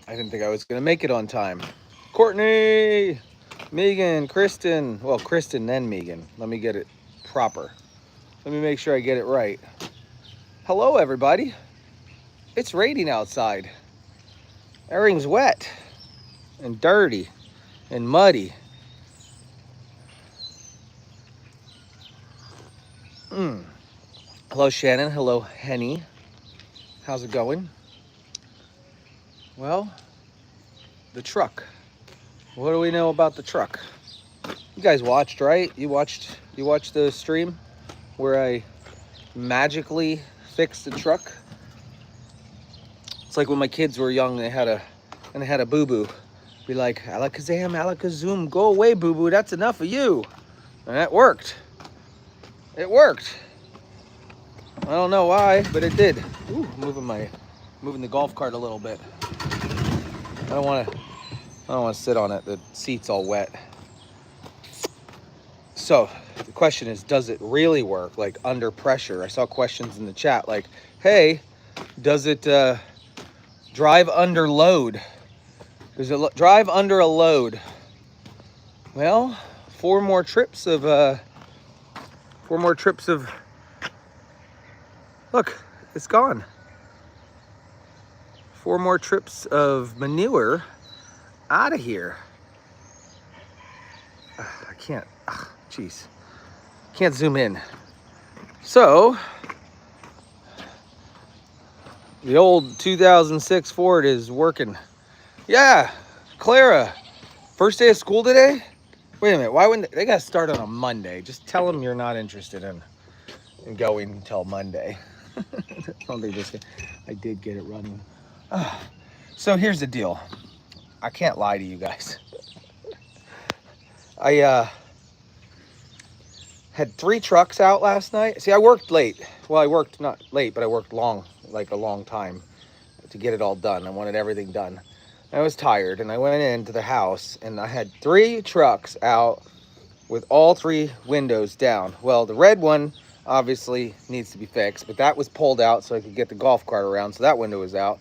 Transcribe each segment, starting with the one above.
I didn't think I was going to make it on time. Courtney, Megan, Kristen. Well, Kristen, then Megan. Let me get it proper. Let me make sure I get it right. Hello, everybody. It's raining outside. Everything's wet and dirty and muddy. Hello, Shannon. Hello, Henny. How's it going? Well, the truck. What do we know about the truck? You guys watched, right? You watched the stream where I magically fixed the truck. It's like when my kids were young, they had a boo-boo. Be like, alakazam, alakazoom, go away, boo-boo, that's enough of you. And that worked. It worked. I don't know why, but it did. Ooh, moving the golf cart a little bit. I don't want to sit on it. The seat's all wet. So the question is, does it really work? Like under pressure? I saw questions in the chat like, hey, does it drive under load? Does it drive under a load? Well, four more trips of look, it's gone. 4 more trips of manure out of here. I can't, jeez. Can't zoom in. So, the old 2006 Ford is working. Yeah, Clara, first day of school today? Wait a minute, why wouldn't they gotta start on a Monday? Just tell them you're not interested in going until Monday. I did get it running. So here's the deal. I can't lie to you guys. I had 3 trucks out last night. See, I worked late. Well, I worked not late, but I worked long, like a long time to get it all done. I wanted everything done. I was tired, and I went into the house, and I had 3 trucks out with all 3 windows down. Well, the red one obviously needs to be fixed, but that was pulled out so I could get the golf cart around, so that window was out.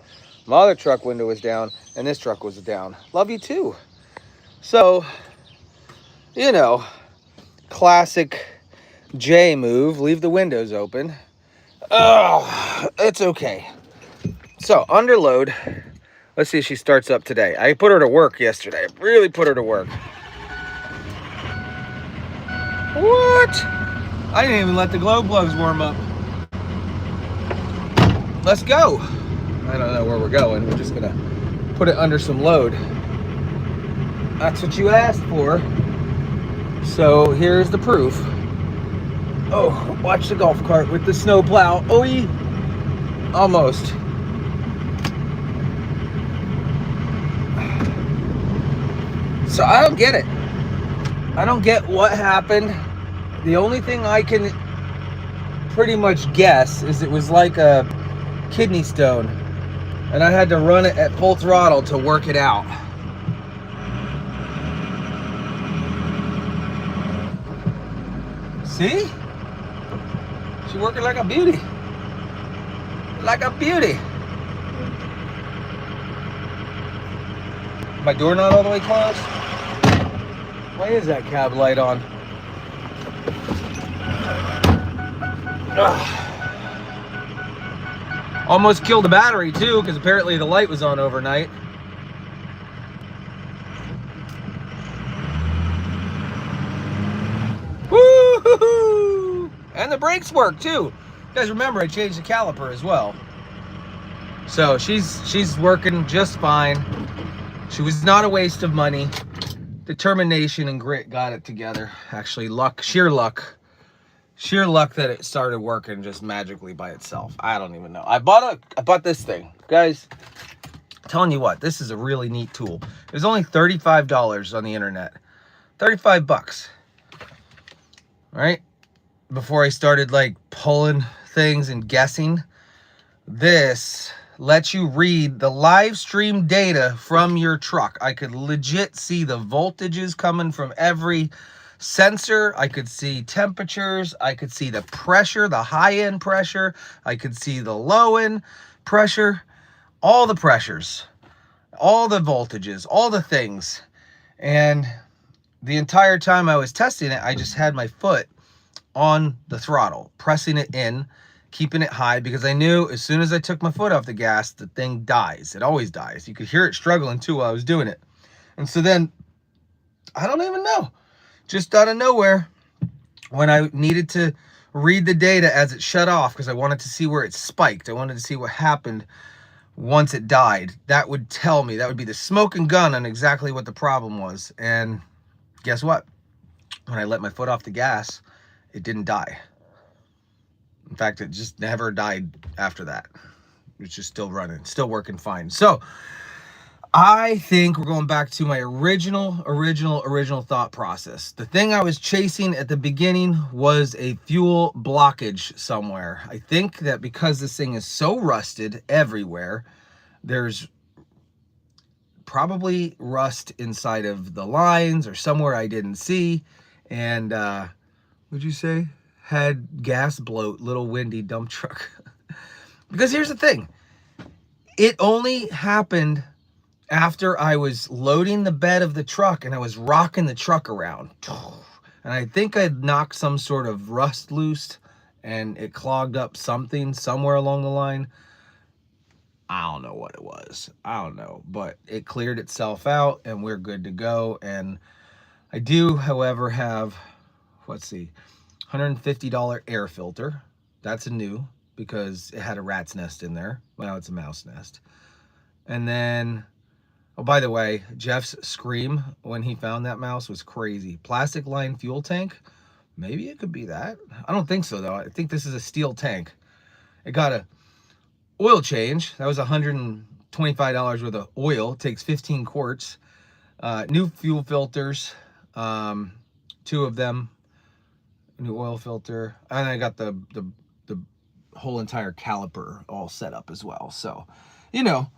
My other truck window was down, and this truck was down. Love you too. So, you know, classic J move, leave the windows open. Oh, it's okay. So, under load. Let's see if she starts up today. I put her to work yesterday. I really put her to work. What? I didn't even let the glow plugs warm up. Let's go. I don't know where we're going. We're just gonna put it under some load. That's what you asked for. So here's the proof. Oh, watch the golf cart with the snow plow. Oi! Almost. So I don't get it. I don't get what happened. The only thing I can pretty much guess is it was like a kidney stone, and I had to run it at full throttle to work it out. See? She's working like a beauty. Like a beauty. My door not all the way closed? Why is that cab light on? Ugh. Almost killed the battery too, because apparently the light was on overnight. Woo-hoo-hoo! And the brakes work too. You guys remember I changed the caliper as well. So she's working just fine. She was not a waste of money. Determination and grit got it together. Actually, luck, sheer luck that it started working just magically by itself. I don't even know. I bought this thing, guys. I'm telling you what, this is a really neat tool. It was only $35 on the internet. 35 bucks. Right? Before I started like pulling things and guessing. This lets you read the live stream data from your truck. I could legit see the voltages coming from every sensor. I could see temperatures. I could see the pressure, the high end pressure. I could see the low end pressure, all the pressures. all the voltages, all the things. And the entire time I was testing it, I just had my foot on the throttle, pressing it in, keeping it high, because I knew as soon as I took my foot off the gas, the thing dies. It always dies. You could hear it struggling too while I was doing it. And so then, I don't even know, just out of nowhere, when I needed to read the data as it shut off, because I wanted to see where it spiked, I wanted to see what happened once it died, that would tell me, that would be the smoking gun on exactly what the problem was. And guess what? When I let my foot off the gas, it didn't die. In fact, it just never died after that. It's just still running, still working fine. So I think we're going back to my original thought process. The thing I was chasing at the beginning was a fuel blockage somewhere. I think that because this thing is so rusted everywhere, there's probably rust inside of the lines or somewhere I didn't see. And what'd you say? Had gas bloat, little windy dump truck. Because here's the thing. It only happened after I was loading the bed of the truck and I was rocking the truck around. And I think I'd knocked some sort of rust loose and it clogged up something somewhere along the line. I don't know what it was. I don't know, but it cleared itself out and we're good to go. And I do, however, have, let's see, $150 air filter. That's a new, because it had a rat's nest in there. Well, it's a mouse nest. And then, oh, by the way, Jeff's scream when he found that mouse was crazy. Plastic lined fuel tank. Maybe it could be that. I don't think so, though. I think this is a steel tank. It got a oil change. That was $125 worth of oil. It takes 15 quarts. New fuel filters. 2 of them. New oil filter. And I got the whole entire caliper all set up as well. So, you know.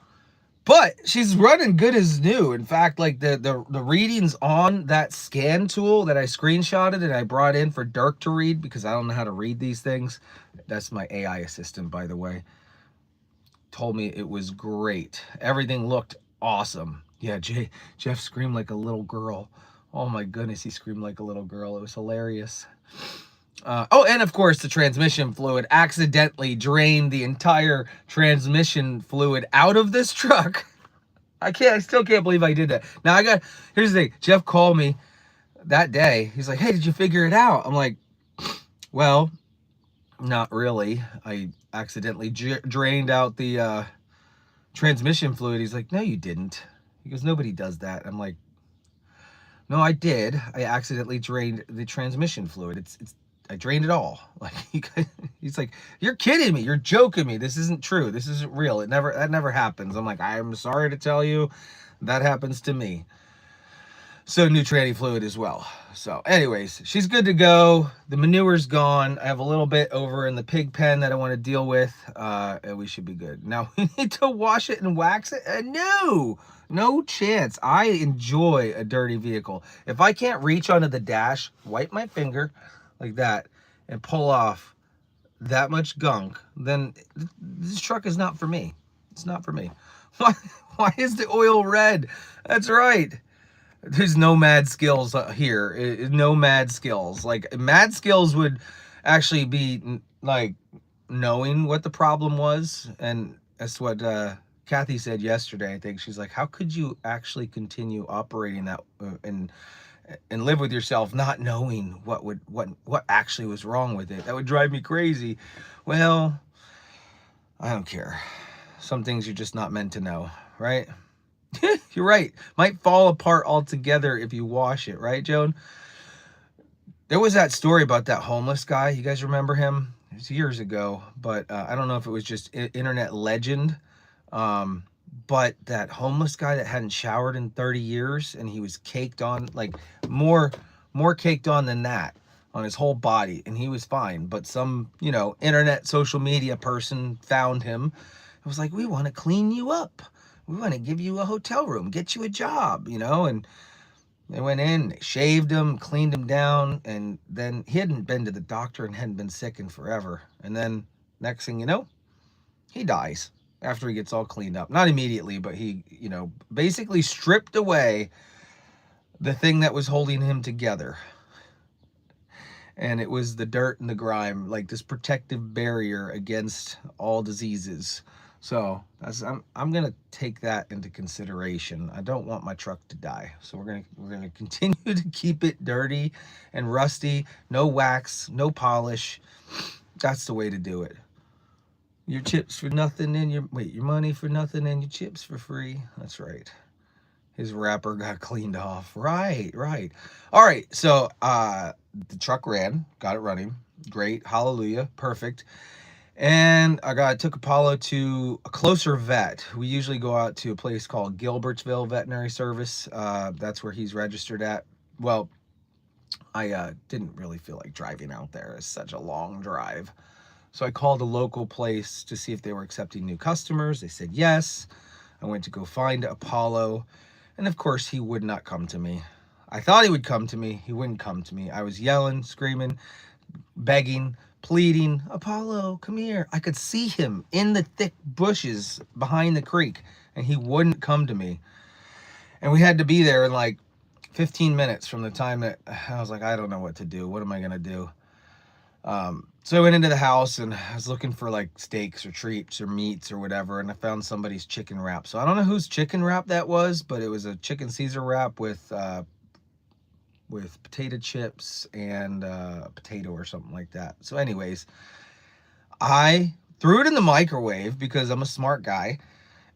But she's running good as new. In fact, like the readings on that scan tool that I screenshotted and I brought in for Dirk to read, because I don't know how to read these things. That's my AI assistant, by the way. Told me it was great. Everything looked awesome. Yeah, Jeff screamed like a little girl. Oh my goodness, he screamed like a little girl. It was hilarious. Oh, and of course, the transmission fluid. Accidentally drained the entire transmission fluid out of this truck. I still can't believe I did that. Now here's the thing. Jeff called me that day. He's like, hey, did you figure it out? I'm like, well, not really. I accidentally drained out the transmission fluid. He's like, no, you didn't. He goes, nobody does that. I'm like, no, I did. I accidentally drained the transmission fluid. I drained it all. Like he's like, you're kidding me. You're joking me. This isn't true. This isn't real. That never happens. I'm like, I'm sorry to tell you, that happens to me. So new tranny fluid as well. So anyways, she's good to go. The manure's gone. I have a little bit over in the pig pen that I want to deal with, and we should be good. Now we need to wash it and wax it. No chance. I enjoy a dirty vehicle. If I can't reach onto the dash, wipe my finger like that and pull off that much gunk, then this truck is not for me. It's not for me. Why is the oil red? That's right. There's no mad skills here. No mad skills. Like, mad skills would actually be like knowing what the problem was. And that's what Kathy said yesterday. I think she's like, how could you actually continue operating that and live with yourself not knowing what actually was wrong with it? That would drive me crazy. Well, I don't care. Some things you're just not meant to know, right? You're right. Might fall apart altogether if you wash it, right, Joan? There was that story about that homeless guy. You guys remember him? It was years ago, but I don't know if it was just internet legend. But that homeless guy that hadn't showered in 30 years, and he was caked on, like more caked on than that on his whole body, and he was fine. But some, internet social media person found him. It was like, we want to clean you up. We want to give you a hotel room, get you a job, and they went in, they shaved him, cleaned him down, and then he hadn't been to the doctor and hadn't been sick in forever. And then next thing you know, he dies. after he gets all cleaned up. Not immediately, but he, you know, basically stripped away the thing that was holding him together. And it was the dirt and the grime, like this protective barrier against all diseases. So I'm gonna take that into consideration. I don't want my truck to die, so we're gonna continue to keep it dirty and rusty. No wax, no polish. That's the way to do it. Your chips for nothing and your money for nothing and your chips for free. That's right. His wrapper got cleaned off. Right. All right. So the truck ran, got it running. Great. Hallelujah. Perfect. And I took Apollo to a closer vet. We usually go out to a place called Gilbertsville Veterinary Service. That's where he's registered at. Well, I didn't really feel like driving out there. It's such a long drive. So I called a local place to see if they were accepting new customers. They said yes. I went to go find Apollo. And of course, he would not come to me. I thought he would come to me. He wouldn't come to me. I was yelling, screaming, begging, pleading, Apollo, come here. I could see him in the thick bushes behind the creek, and he wouldn't come to me. And we had to be there in like 15 minutes from the time that I was like, I don't know what to do. What am I going to do? So I went into the house and I was looking for like steaks or treats or meats or whatever, and I found somebody's chicken wrap. So I don't know whose chicken wrap that was, but it was a chicken Caesar wrap with potato chips and a potato or something like that. So anyways, I threw it in the microwave because I'm a smart guy,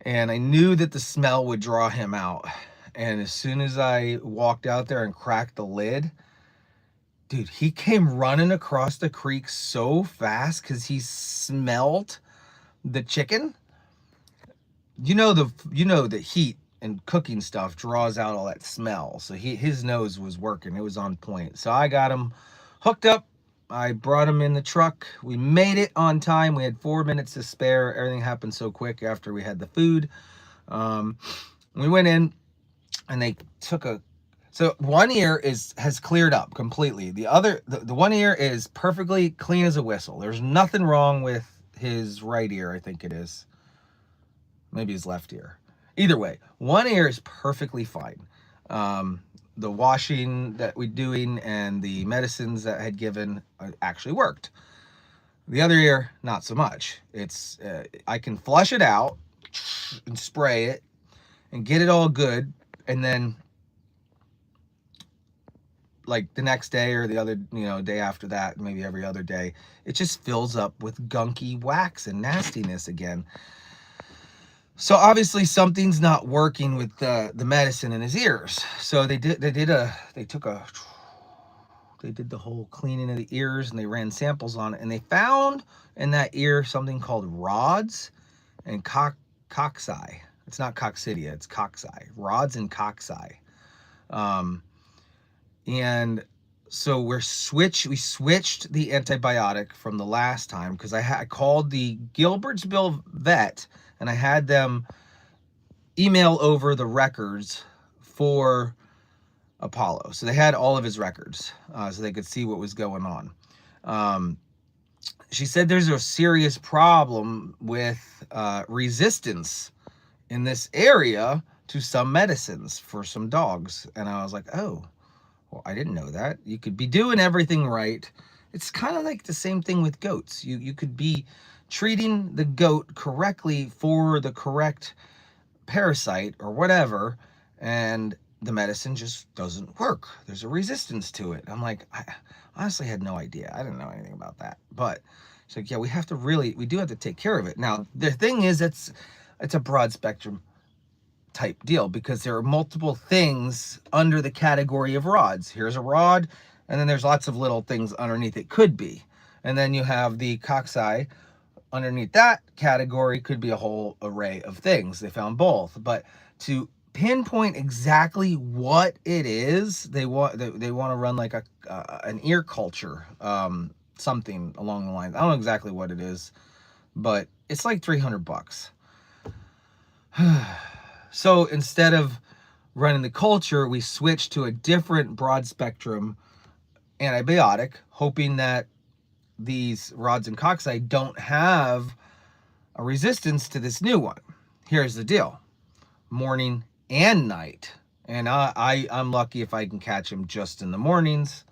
and I knew that the smell would draw him out. And as soon as I walked out there and cracked the lid, dude, he came running across the creek so fast because he smelled the chicken. You know the heat and cooking stuff draws out all that smell. So his nose was working. It was on point. So I got him hooked up. I brought him in the truck. We made it on time. We had 4 minutes to spare. Everything happened so quick after we had the food. We went in and they took so one ear has cleared up completely. The one ear is perfectly clean as a whistle. There's nothing wrong with his right ear, I think it is. Maybe his left ear. Either way, one ear is perfectly fine. The washing that we're doing and the medicines that I had given actually worked. The other ear, not so much. It's I can flush it out and spray it and get it all good, and then like the next day or the other, day after that, maybe every other day, it just fills up with gunky wax and nastiness again. So obviously something's not working with the medicine in his ears. So they did the whole cleaning of the ears, and they ran samples on it, and they found in that ear something called rods and cocci. It's not coccidia, it's cocci. Rods and cocci. And so we switched the antibiotic from the last time, because I called the Gilbertsville vet and I had them email over the records for Apollo. So they had all of his records, so they could see what was going on. She said there's a serious problem with resistance in this area to some medicines for some dogs. And I was like, oh, well, I didn't know that. You could be doing everything right. It's kind of like the same thing with goats. You could be treating the goat correctly for the correct parasite or whatever, and the medicine just doesn't work. There's a resistance to it. I'm like, I honestly had no idea. I didn't know anything about that. But it's like, yeah, we do have to take care of it. Now, the thing is, it's a broad spectrum type deal, because there are multiple things under the category of rods. Here's a rod, and then there's lots of little things underneath it could be. And then you have the cocci underneath that category, could be a whole array of things. They found both, but to pinpoint exactly what it is, they want to run like an ear culture, something along the lines. I don't know exactly what it is, but it's like $300. So instead of running the culture, we switched to a different broad spectrum antibiotic, hoping that these rods and cocci don't have a resistance to this new one. Here's the deal. Morning and night. And I'm lucky if I can catch him just in the mornings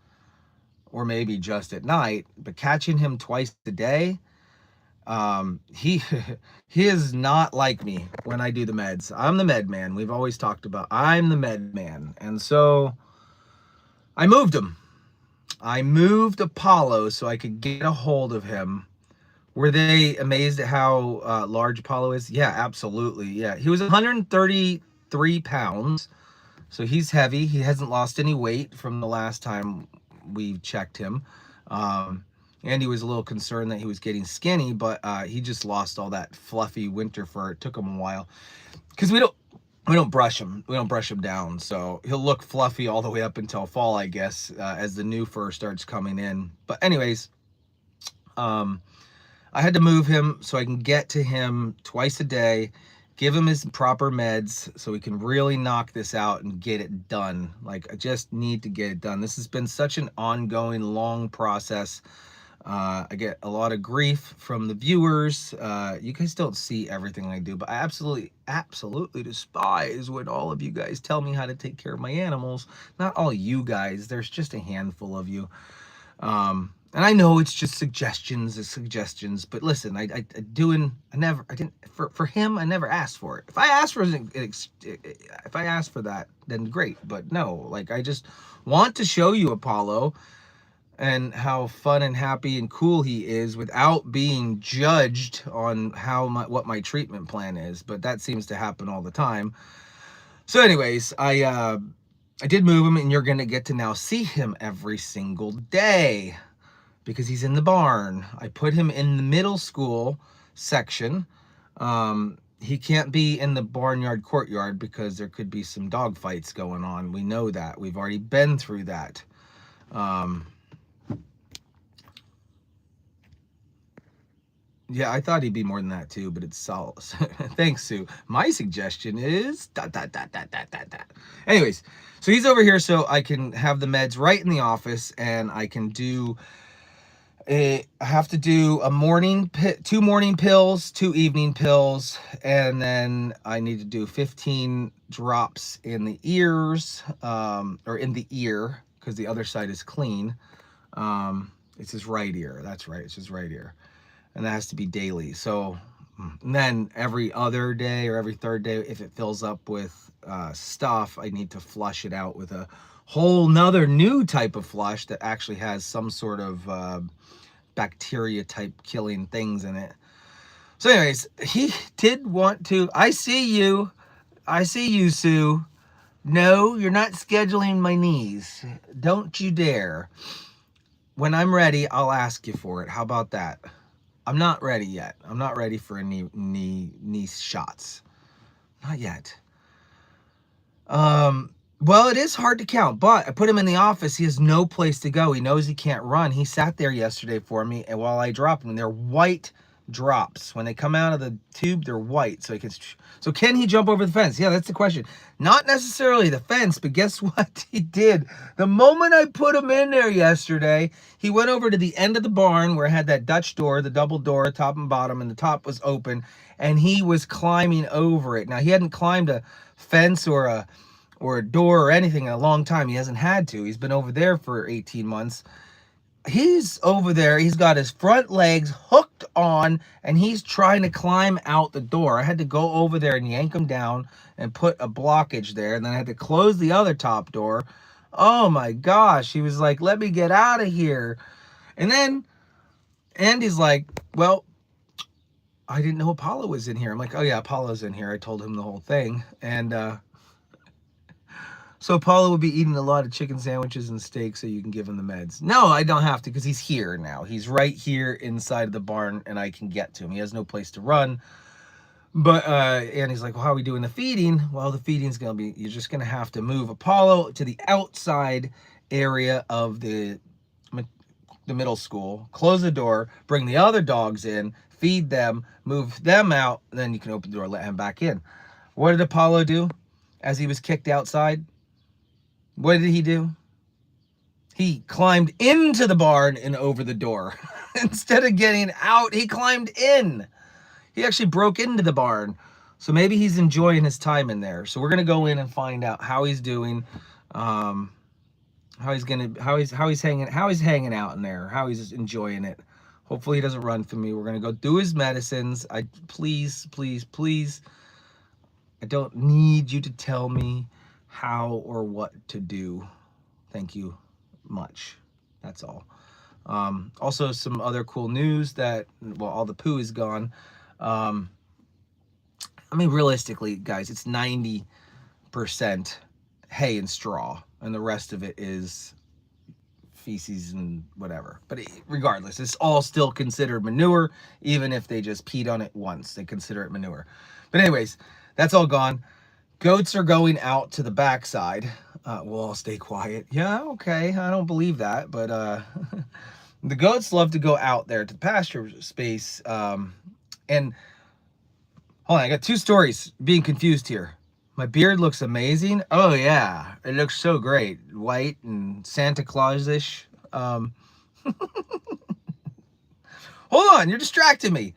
or maybe just at night, but catching him twice a day, he he is not like me when I do the meds. I'm the med man. We've always talked about I'm the med man. And so I moved him. I moved Apollo so I could get a hold of him. Were they amazed at how large Apollo is? Yeah, absolutely. Yeah, he was 133 pounds. So he's heavy. He hasn't lost any weight from the last time we checked him. Andy was a little concerned that he was getting skinny, but he just lost all that fluffy winter fur. It took him a while because we don't brush him. We don't brush him down. So he'll look fluffy all the way up until fall, I guess, as the new fur starts coming in. But anyways, I had to move him so I can get to him twice a day, give him his proper meds so we can really knock this out and get it done. Like, I just need to get it done. This has been such an ongoing, long process. I get a lot of grief from the viewers. You guys don't see everything I do, but I absolutely despise when all of you guys tell me how to take care of my animals. Not all you guys. There's just a handful of you. And I know it's just suggestions, but listen, for him, I never asked for it. If I asked for that, then great. But no, like, I just want to show you Apollo and how fun and happy and cool he is without being judged on what my treatment plan is. But that seems to happen all the time. So anyways, I did move him, and you're gonna get to now see him every single day, because he's in the barn. I put him in the middle school section. He can't be in the barnyard courtyard because there could be some dog fights going on. We know that. We've already been through that. Yeah, I thought he'd be more than that too, but it's solid. Thanks, Sue. My suggestion is ... Anyways, so he's over here so I can have the meds right in the office, and I can do I have to do a 2 morning pills, 2 evening pills, and then I need to do 15 drops in the ears, or in the ear, because the other side is clean. It's his right ear. That's right. It's his right ear. And that has to be daily. So, and then every other day or every third day, if it fills up with stuff, I need to flush it out with a whole nother new type of flush that actually has some sort of bacteria type killing things in it. So anyways, he did want to, I see you, Sue. No, you're not scheduling my knees. Don't you dare. When I'm ready, I'll ask you for it. How about that? I'm not ready yet. I'm not ready for any knee shots. Not yet. Well, it is hard to count, but I put him in the office. He has no place to go. He knows he can't run. He sat there yesterday for me, and while I dropped him, they're white drops. When they come out of the tube, they're white. So can he jump over the fence? Yeah, that's the question. Not necessarily the fence, but guess what he did? The moment I put him in there yesterday, he went over to the end of the barn where it had that Dutch door, the double door, top and bottom, and the top was open, and he was climbing over it. Now, he hadn't climbed a fence or a door or anything in a long time. He hasn't had to. He's been over there for 18 months. He's over there. He's got his front legs hooked on, and he's trying to climb out the door. I had to go over there and yank him down and put a blockage there, and then I had to close the other top door. Oh my gosh. He was like, let me get out of here. And then Andy's like, well, I didn't know Apollo was in here. I'm like, oh yeah, Apollo's in here. I told him the whole thing. And so Apollo will be eating a lot of chicken sandwiches and steak so you can give him the meds. No, I don't have to, because he's here now. He's right here inside of the barn, and I can get to him. He has no place to run. But Andy's like, well, how are we doing the feeding? Well, the feeding's going to be, you're just going to have to move Apollo to the outside area of the middle school, close the door, bring the other dogs in, feed them, move them out, and then you can open the door, let him back in. What did Apollo do as he was kicked outside? What did he do? He climbed into the barn and over the door. Instead of getting out, he climbed in. he actually broke into the barn. So maybe he's enjoying his time in there. So we're gonna go in and find out how he's doing, how he's hanging out in there, how he's enjoying it. Hopefully he doesn't run from me. We're gonna go do his medicines. Please, please, please. I don't need you to tell me how or what to do. Thank you much. That's all. Also, some other cool news that, well, all the poo is gone. I mean, realistically, guys, it's 90% hay and straw, and the rest of it is feces and whatever. But regardless, it's all still considered manure, even if they just peed on it once. They consider it manure. But anyways, that's all gone. Goats are going out to the backside. We'll all stay quiet. Yeah, okay. I don't believe that, but the goats love to go out there to the pasture space. And hold on, I got two stories being confused here. My beard looks amazing. Oh yeah, it looks so great, white and Santa Claus-ish. Hold on, you're distracting me.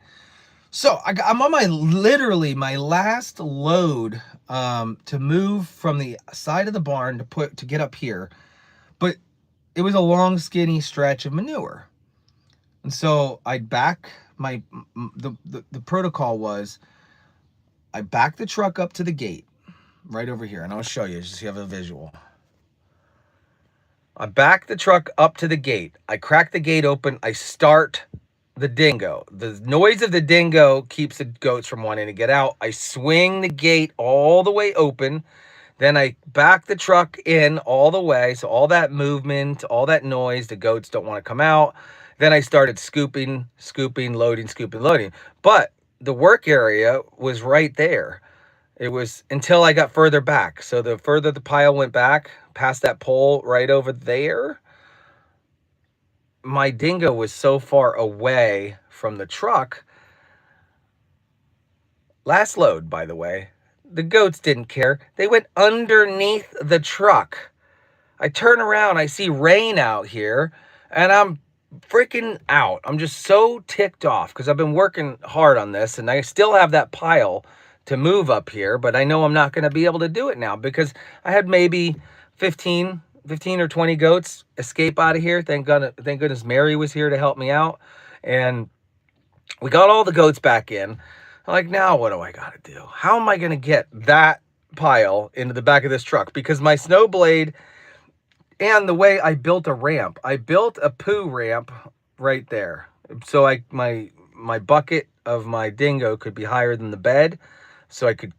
So I'm on literally my last load to move from the side of the barn to get up here, but it was a long skinny stretch of manure, and so I back the protocol was I back the truck up to the gate right over here, and I'll show you just so you have a visual. I back the truck up to the gate. I crack the gate open. I start the dingo. The noise of the dingo keeps the goats from wanting to get out. I swing the gate all the way open. Then I back the truck in all the way. So all that movement, all that noise, the goats don't want to come out. Then I started scooping, loading, scooping, loading. But the work area was right there. It was until I got further back. So the further the pile went back, past that pole right over there, my dingo was so far away from the truck. Last load, by the way, the goats didn't care. They went underneath the truck. I turn around, I see rain out here, and I'm freaking out. I'm just so ticked off because I've been working hard on this, and I still have that pile to move up here, but I know I'm not going to be able to do it now because I had maybe 15 or 20 goats escape out of here. Thank goodness Mary was here to help me out. And we got all the goats back in. I'm like, now what do I got to do? How am I going to get that pile into the back of this truck? Because my snow blade and the way I built a ramp, I built a poo ramp right there. So my bucket of my dingo could be higher than the bed. So I could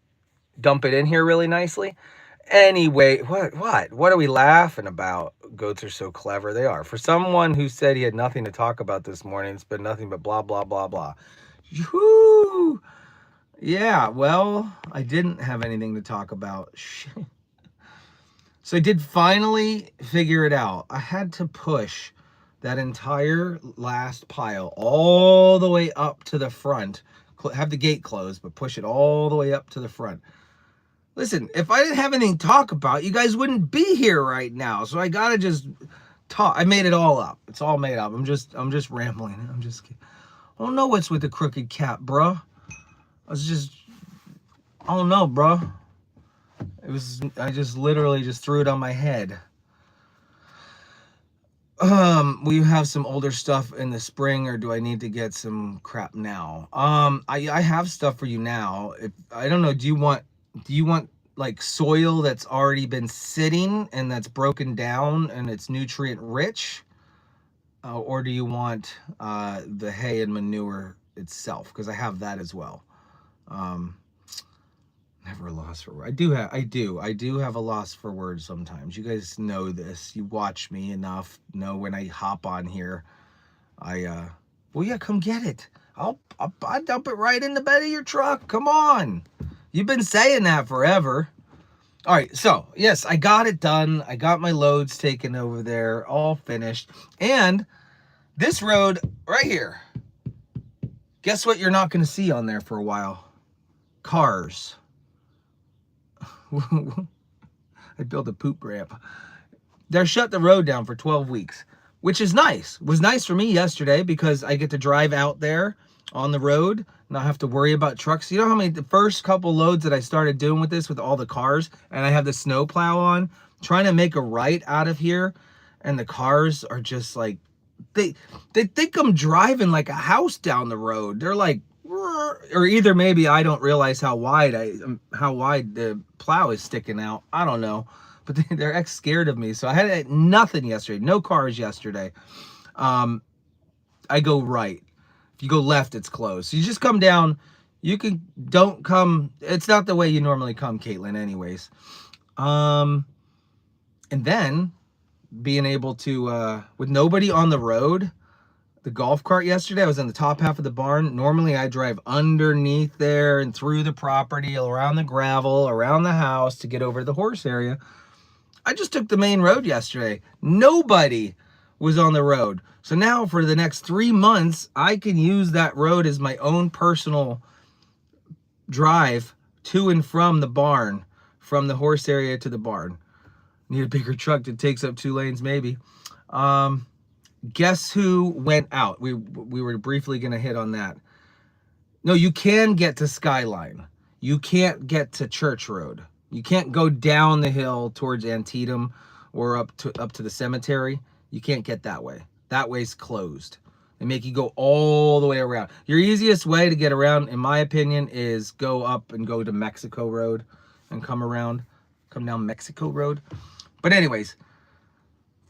dump it in here really nicely. Anyway, what are we laughing about? Goats are so clever. They are. For someone who said he had nothing to talk about this morning, it's been nothing but blah, blah, blah, blah. Woo! Yeah, well, I didn't have anything to talk about. So I did finally figure it out. I had to push that entire last pile all the way up to the front. Have the gate closed, but push it all the way up to the front. Listen, if I didn't have anything to talk about, you guys wouldn't be here right now. So I gotta just talk. I made it all up. It's all made up. I'm just rambling. I'm just kidding. I don't know what's with the crooked cap, bro. I don't know, bro. I just literally just threw it on my head. Will you have some older stuff in the spring, or do I need to get some crap now? I have stuff for you now. I don't know, do you want like soil that's already been sitting and that's broken down and it's nutrient rich? Or do you want the hay and manure itself? Because I have that as well. Never a loss for words. I do have a loss for words sometimes. You guys know this. You watch me enough. Know when I hop on here, well, yeah, come get it. I'll dump it right in the bed of your truck. Come on. You've been saying that forever. All right, so yes, I got it done. I got my loads taken over there, all finished. And this road right here, guess what you're not going to see on there for a while? Cars. I built a poop ramp. They're shut the road down for 12 weeks, which is nice. It was nice for me yesterday because I get to drive out there on the road, not have to worry about trucks. You know how many, the first couple loads that I started doing with this, with all the cars, and I have the snow plow on, trying to make a right out of here, and the cars are just like, they think I'm driving like a house down the road. They're like, or either maybe I don't realize how wide the plow is sticking out. I don't know, but they're scared of me. So I had nothing yesterday, no cars yesterday. I go right. If you go left, it's closed. So you just come down. Don't come. It's not the way you normally come, Caitlin, anyways. And then being able to, with nobody on the road, the golf cart yesterday, I was in the top half of the barn. Normally I drive underneath there and through the property, around the gravel, around the house to get over to the horse area. I just took the main road yesterday. Nobody was on the road. So now for the next 3 months, I can use that road as my own personal drive to and from the barn, from the horse area to the barn. Need a bigger truck that takes up 2 lanes maybe. Guess who went out? We were briefly going to hit on that. No, you can get to Skyline. You can't get to Church Road. You can't go down the hill towards Antietam or up to the cemetery. You can't get that way. That way's closed. They make you go all the way around. Your easiest way to get around, in my opinion, is go up and go to Mexico Road and come down Mexico Road. But anyways,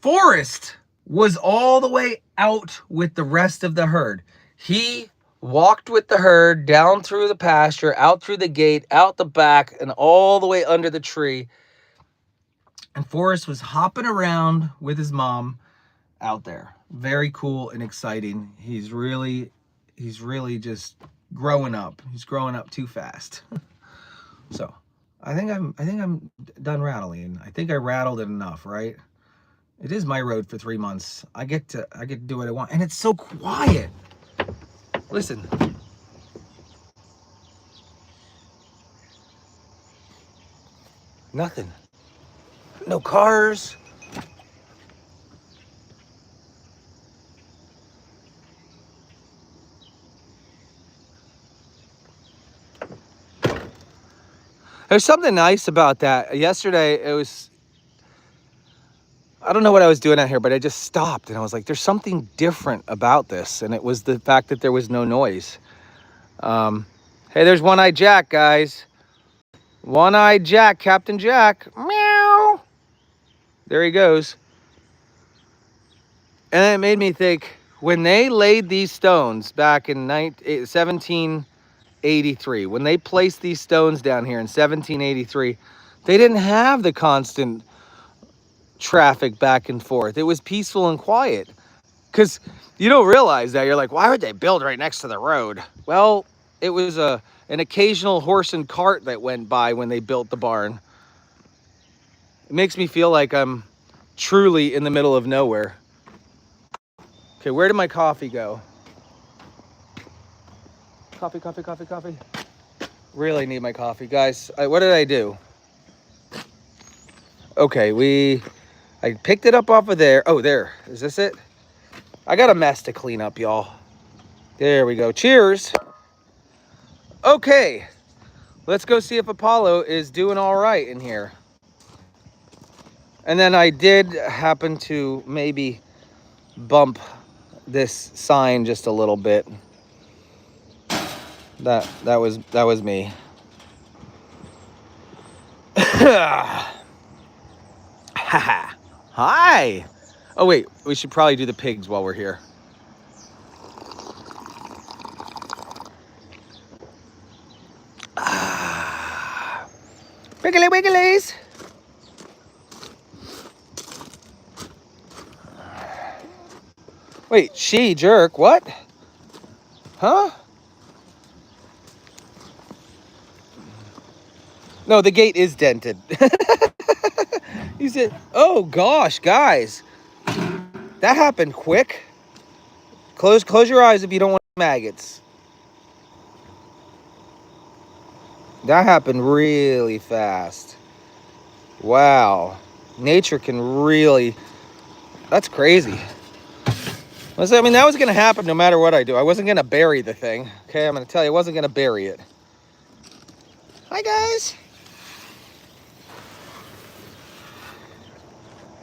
Forrest was all the way out with the rest of the herd. He walked with the herd down through the pasture, out through the gate, out the back, and all the way under the tree. And Forrest was hopping around with his mom out there. Very cool and exciting. He's really just growing up. He's growing up too fast. So I think I'm done rattling. I think I rattled it enough, right? It is my road for 3 months. I get to do what I want, and it's so quiet. Listen. Nothing. No cars. There's something nice about that. Yesterday, I don't know what I was doing out here, but I just stopped and I was like, there's something different about this. And it was the fact that there was no noise. Hey, there's One-Eyed Jack, guys. One-Eyed Jack, Captain Jack. Meow. There he goes. And it made me think, when they laid these stones back in 1783, when they placed these stones down here in 1783, they didn't have the constant traffic back and forth. It was peaceful and quiet. Because you don't realize that. You're like, why would they build right next to the road? Well, it was an occasional horse and cart that went by when they built the barn. It makes me feel like I'm truly in the middle of nowhere. Okay, where did my coffee go? Coffee. Really need my coffee. Guys, what did I do? Okay, I picked it up off of there. Oh, there. Is this it? I got a mess to clean up, y'all. There we go. Cheers. Okay, let's go see if Apollo is doing all right in here. And then I did happen to maybe bump this sign just a little bit. That was me. Hi. Oh wait, we should probably do the pigs while we're here. Wiggly wigglies. Wait, she jerk, what? Huh? No, the gate is dented. You said, oh gosh, guys. That happened quick. Close your eyes if you don't want maggots. That happened really fast. Wow. Nature can really... That's crazy. I mean, that was going to happen no matter what I do. I wasn't going to bury the thing. Okay, I'm going to tell you, I wasn't going to bury it. Hi, guys.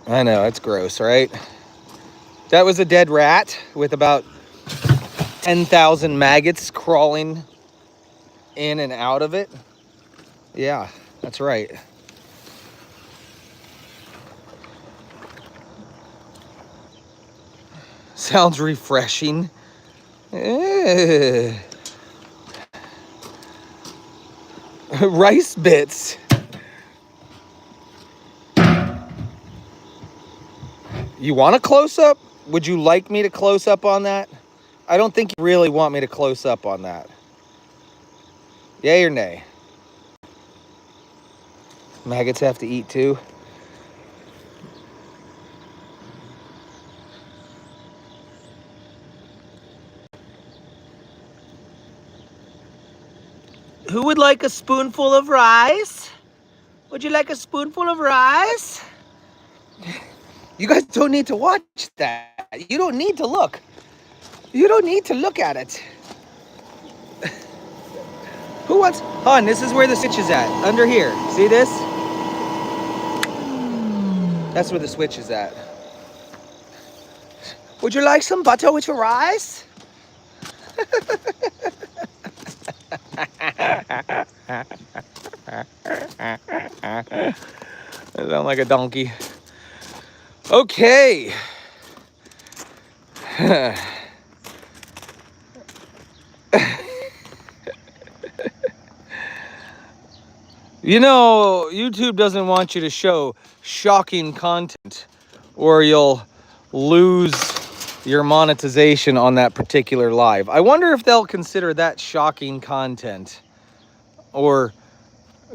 I know, it's gross, right? That was a dead rat with about 10,000 maggots crawling in and out of it. Yeah, that's right. Sounds refreshing. Rice bits. You want a close-up? Would you like me to close up on that? I don't think you really want me to close up on that. Yay or nay? Maggots have to eat too. Who would like a spoonful of rice? Would you like a spoonful of rice? You guys don't need to watch that. You don't need to look. You don't need to look at it. Who wants... Hon, this is where the switch is at. Under here. See this? That's where the switch is at. Would you like some butter with your rice? I sound like a donkey. Okay. You know, YouTube doesn't want you to show shocking content or you'll lose your monetization on that particular live. I wonder if they'll consider that shocking content or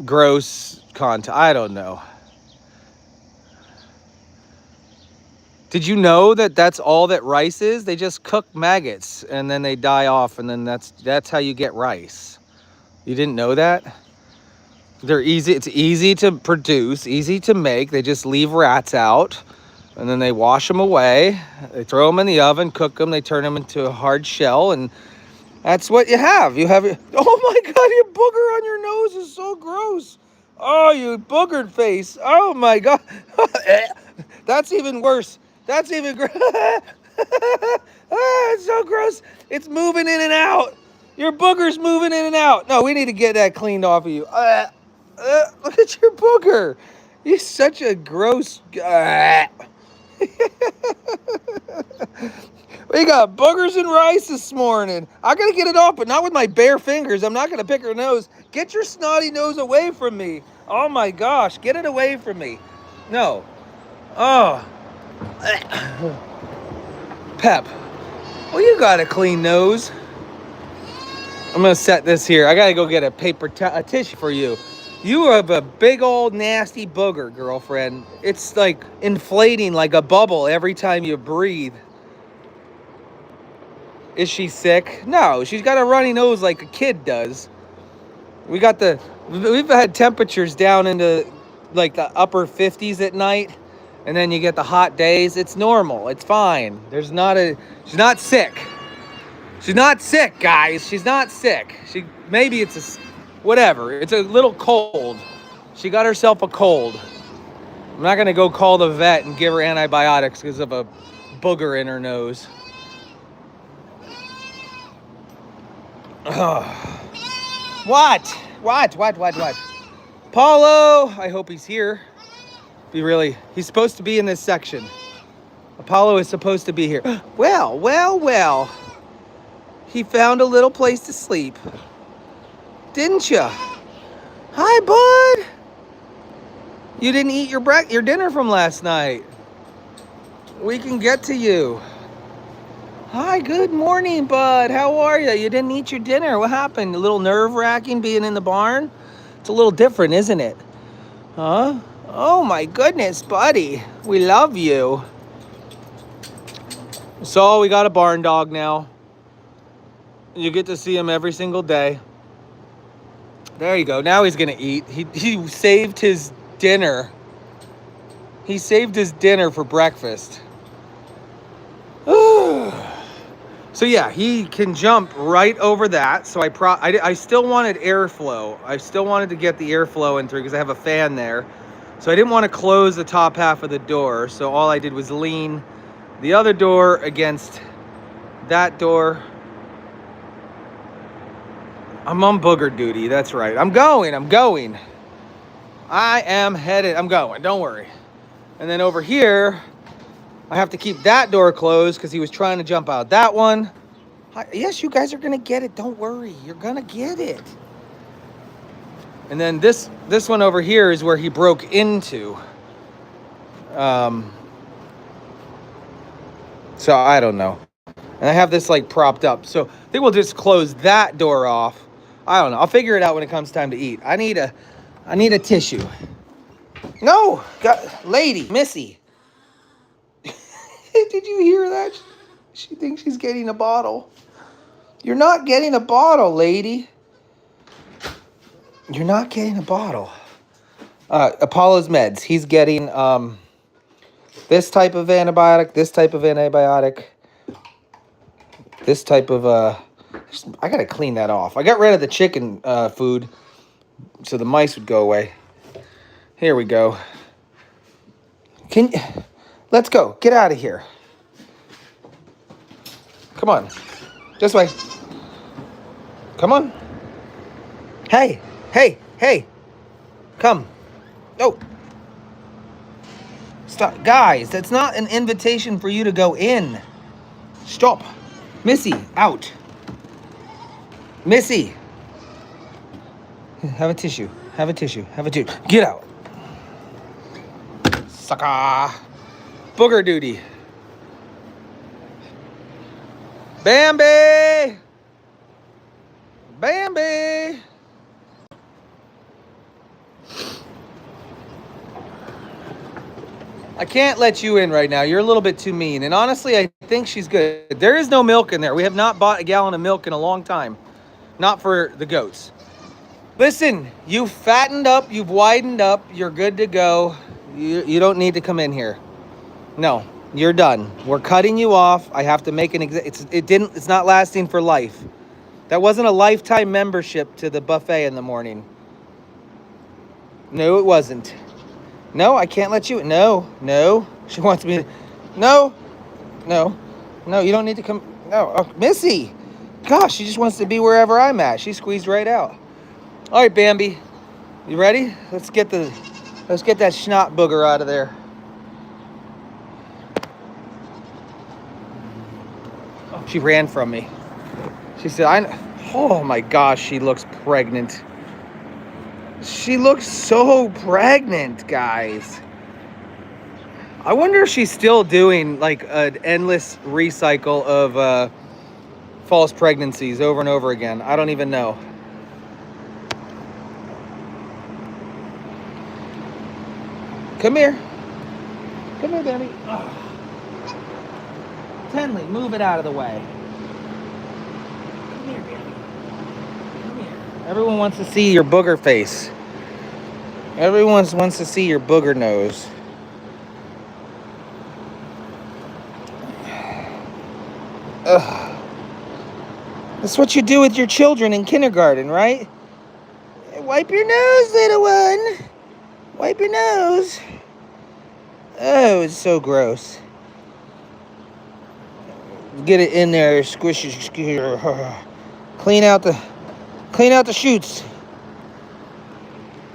gross content. I don't know. Did you know that that's all that rice is? They just cook maggots and then they die off, and then that's how you get rice. You didn't know that? They're easy. It's easy to produce, easy to make. They just leave rats out, and then they wash them away. They throw them in the oven, cook them. They turn them into a hard shell, and that's what you have. You have. Oh my God! Your booger on your nose is so gross. Oh, you boogered face. Oh my God. That's even worse. That's even gross. Oh, it's so gross. It's moving in and out. Your booger's moving in and out. No, we need to get that cleaned off of you. Look at your booger. You're such a gross... We got boogers and rice this morning. I gotta get it off, but not with my bare fingers. I'm not gonna pick her nose. Get your snotty nose away from me. Oh my gosh, get it away from me. No. Oh. Pep. Well, you got a clean nose. I'm gonna set this here. I gotta go get a a tissue for you. You have a big old nasty booger, girlfriend. It's like inflating like a bubble every time you breathe. Is she sick? No, she's got a runny nose like a kid does. We've had temperatures down into like the upper 50s at night, and then you get the hot days. It's normal. It's fine. She's not sick. She's not sick, guys. She's not sick. Maybe it's whatever. It's a little cold. She got herself a cold. I'm not gonna go call the vet and give her antibiotics because of a booger in her nose. What? Apollo, I hope he's here. He's supposed to be in this section. Apollo is supposed to be here. Well. He found a little place to sleep. Didn't you? Hi, bud. You didn't eat your dinner from last night. We can get to you. Hi, good morning, bud. How are you? You didn't eat your dinner. What happened? A little nerve-wracking being in the barn? It's a little different, isn't it? Huh? Oh, my goodness, buddy. We love you. So, we got a barn dog now. You get to see him every single day. There you go. Now he's going to eat. He saved his dinner. He saved his dinner for breakfast. So yeah, he can jump right over that. So I still wanted airflow. I still wanted to get the airflow in through because I have a fan there. So I didn't want to close the top half of the door. So all I did was lean the other door against that door. I'm on booger duty. That's right. I'm going. I am headed. I'm going. Don't worry. And then over here, I have to keep that door closed because he was trying to jump out that one. Yes, you guys are going to get it. Don't worry. You're going to get it. And then this one over here is where he broke into. So I don't know. And I have this like propped up. So I think we'll just close that door off. I don't know. I'll figure it out when it comes time to eat. I need a tissue. No, lady, Missy. Did you hear that? She thinks she's getting a bottle. You're not getting a bottle, lady. You're not getting a bottle. Apollo's meds. He's getting this type of antibiotic, this type of antibiotic, this type of I gotta clean that off. I got rid of the chicken food so the mice would go away. Here we go. Let's go. Get out of here. Come on. This way. Come on. Hey. Come. No. Stop. Guys, that's not an invitation for you to go in. Stop. Missy, out. Missy. Have a tissue. Get out. Sucker. Booger duty. Bambi. I can't let you in right now. You're a little bit too mean. And honestly, I think she's good. There is no milk in there. We have not bought a gallon of milk in a long time. Not for the goats. Listen, you've fattened up. You've widened up. You're good to go. You don't need to come in here. No, you're done. We're cutting you off. I have to make an it's not lasting for life. That wasn't a lifetime membership to the buffet in the morning. No, it wasn't. No, I can't let you. No. She wants me to. No, you don't need to come. No, oh, Missy. Gosh, she just wants to be wherever I'm at. She squeezed right out. All right, Bambi. You ready? Let's get that schnot booger out of there. Oh, she ran from me. She said, oh my gosh, she looks pregnant. She looks so pregnant, guys. I wonder if she's still doing like an endless recycle of false pregnancies over and over again. I don't even know. Come here, Danny. Tenley, move it out of the way. Come here, Danny. Come here. Everyone wants to see your booger face. Everyone wants to see your booger nose. Ugh. That's what you do with your children in kindergarten, right? Wipe your nose, little one. Wipe your nose. Oh, it's so gross. Get it in there, squish it. Clean out the chutes.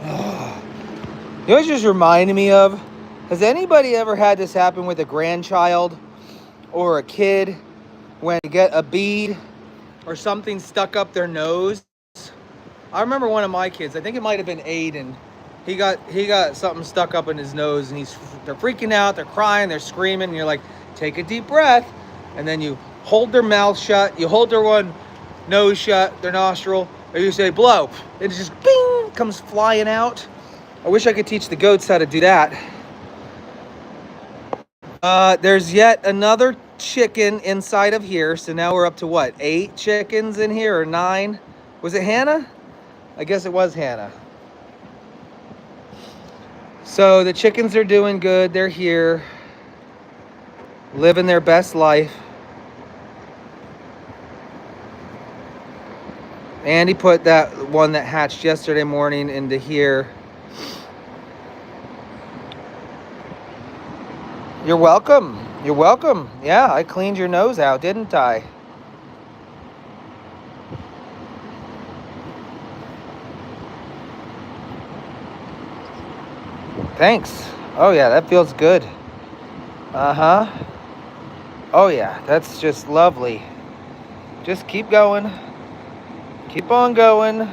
You know what just reminded me of? Has anybody ever had this happen with a grandchild or a kid when they get a bead or something stuck up their nose? I remember one of my kids, I think it might have been Aiden. He got something stuck up in his nose and they're freaking out, they're crying, they're screaming, and you're like, take a deep breath. And then you hold their mouth shut, you hold their one nose shut, their nostril, or you say blow. And it just bing, comes flying out. I wish I could teach the goats how to do that. There's yet another chicken inside of here. So now we're up to what? 8 chickens in here or 9? Was it Hannah? I guess it was Hannah. So the chickens are doing good. They're here, living their best life. Andy put that one that hatched yesterday morning into here. You're welcome. You're welcome. Yeah, I cleaned your nose out, didn't I? Thanks. Oh yeah, that feels good. Uh-huh. Oh yeah, that's just lovely. Just keep going. Keep on going.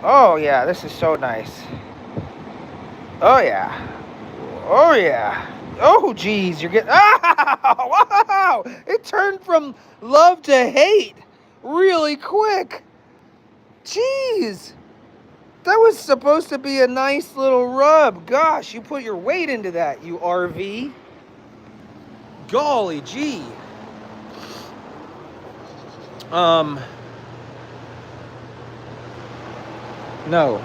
Oh yeah, this is so nice. Oh yeah. Oh yeah. Oh geez, you're getting. Ah! Wow! It turned from love to hate really quick. Jeez. That was supposed to be a nice little rub. Gosh, you put your weight into that, you RV. Golly gee. No.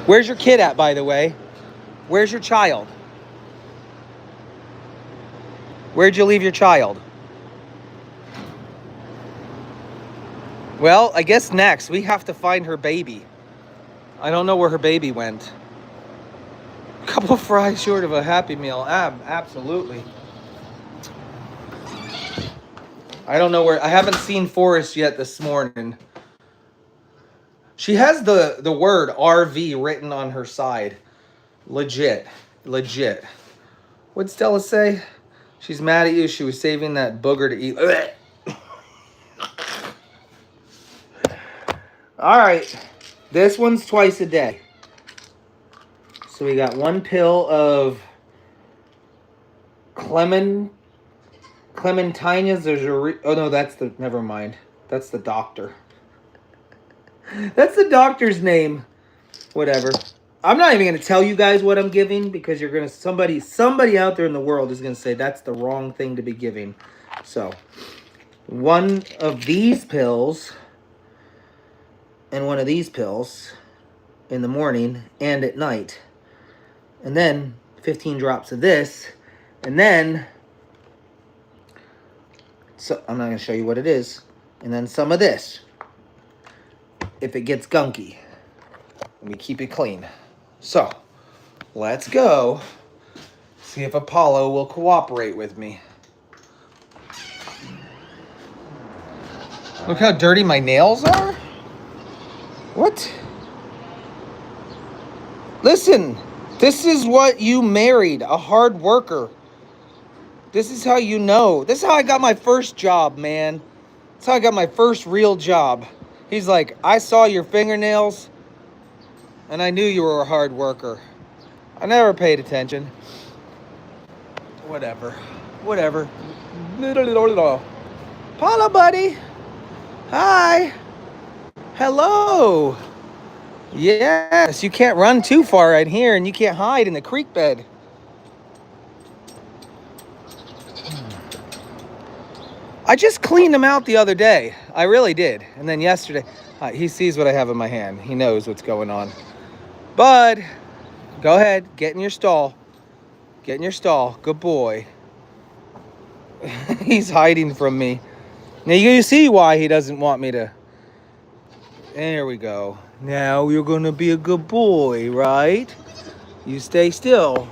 Where's your kid at, by the way? Where's your child? Where'd you leave your child? Well, I guess next we have to find her baby. I don't know where her baby went. A couple of fries short of a Happy Meal. Absolutely. I don't know where. I haven't seen Forrest yet this morning. She has the word RV written on her side. Legit. What'd Stella say? She's mad at you. She was saving that booger to eat. All right. This one's twice a day. So we got one pill of Clementina's. Oh no, never mind. That's the doctor. That's the doctor's name. Whatever. I'm not even going to tell you guys what I'm giving because you're going to, somebody out there in the world is going to say that's the wrong thing to be giving. So, one of these pills and one of these pills in the morning and at night. And then 15 drops of this. And then, so I'm not going to show you what it is. And then some of this. If it gets gunky. Let me keep it clean. So, let's go see if Apollo will cooperate with me. Look how dirty my nails are. What? Listen, this is what you married, a hard worker. This is how you know. This is how I got my first job, man. That's how I got my first real job. He's like, I saw your fingernails, and I knew you were a hard worker. I never paid attention. Whatever. Paula, buddy. Hi. Hello. Yes, you can't run too far right here, and you can't hide in the creek bed. I just cleaned him out the other day. I really did. And then yesterday, he sees what I have in my hand. He knows what's going on. Bud, go ahead. Get in your stall. Get in your stall. Good boy. He's hiding from me. Now you see why he doesn't want me to. There we go. Now you're going to be a good boy, right? You stay still.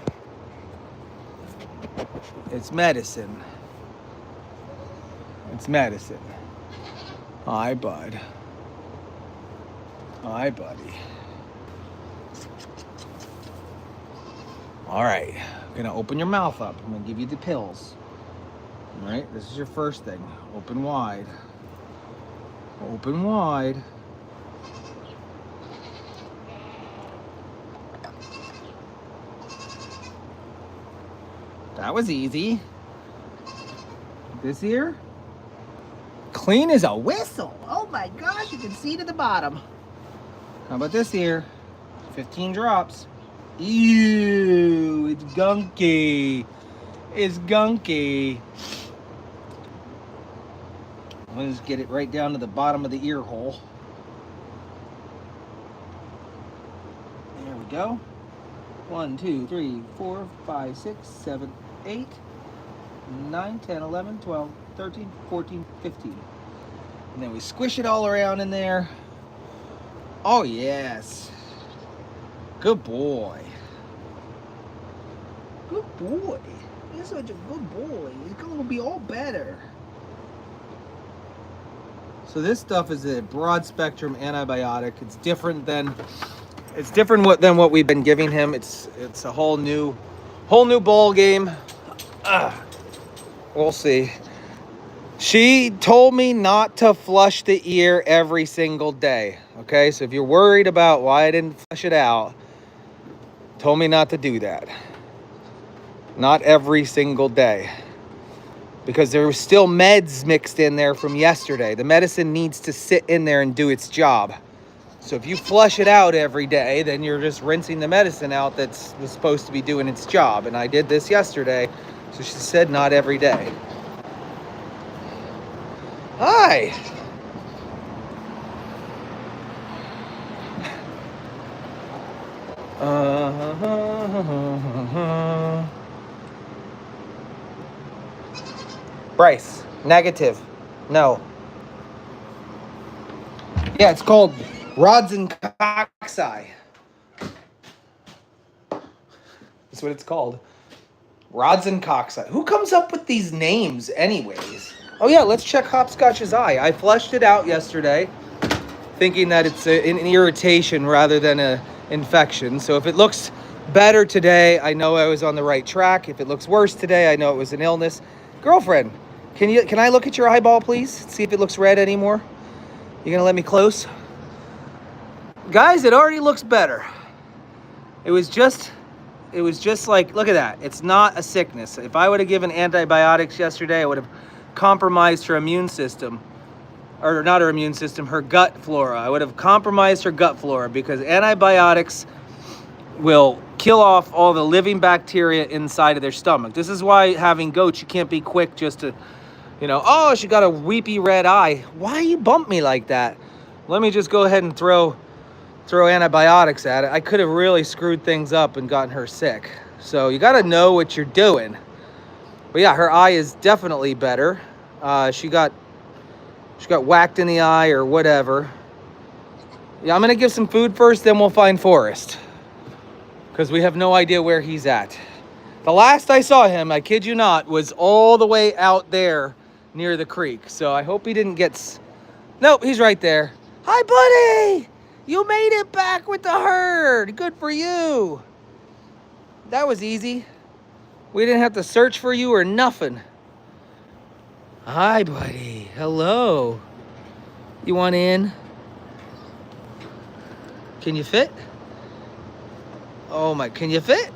It's medicine. It's medicine. Hi, bud. Hi, buddy. All right. I'm going to open your mouth up. I'm going to give you the pills. All right. This is your first thing. Open wide. Open wide. That was easy. This ear? Clean as a whistle. Oh my gosh, you can see to the bottom. How about this ear? 15 drops. Ew, it's gunky. It's gunky. I'll just get it right down to the bottom of the ear hole. There we go. 1, 2, 3, 4, 5, 6, 7, 8, 9, 10, 11, 12, 13, 14, 15. And then we squish it all around in there. Oh, yes. Good boy. Good boy. You're such a good boy. It's going to be all better. So this stuff is a broad spectrum antibiotic. It's different than what we've been giving him. It's a whole new ball game. We'll see. She told me not to flush the ear every single day. Okay, so if you're worried about why I didn't flush it out, told me not to do that. Not every single day. Because there was still meds mixed in there from yesterday. The medicine needs to sit in there and do its job. So if you flush it out every day, then you're just rinsing the medicine out was supposed to be doing its job. And I did this yesterday, so she said not every day. Hi. Bryce, negative. No. Yeah, it's called rods and coxswain. That's what it's called. Rods and coxswain. Who comes up with these names anyways? Oh yeah, let's check Hopscotch's eye. I flushed it out yesterday, thinking that it's an irritation rather than an infection. So if it looks better today, I know I was on the right track. If it looks worse today, I know it was an illness. Girlfriend, can I look at your eyeball, please? See if it looks red anymore. You gonna let me close? Guys, it already looks better. It was just like, look at that. It's not a sickness. If I would have given antibiotics yesterday, I would have compromised her immune system. Or not her immune system, her gut flora. I would have compromised her gut flora because antibiotics will kill off all the living bacteria inside of their stomach. This is why having goats, you can't be quick just to, oh, she got a weepy red eye. Why you bump me like that? Let me just go ahead and throw antibiotics at it. I could have really screwed things up and gotten her sick. So you got to know what you're doing. But yeah, her eye is definitely better. She got whacked in the eye or whatever. Yeah, I'm going to give some food first, then we'll find Forrest. Because we have no idea where he's at. The last I saw him, I kid you not, was all the way out there near the creek. So I hope he didn't get... Nope, he's right there. Hi, buddy! You made it back with the herd. Good for you. That was easy. We didn't have to search for you or nothing. Hi, buddy. Hello. You want in? Can you fit? Oh my, can you fit?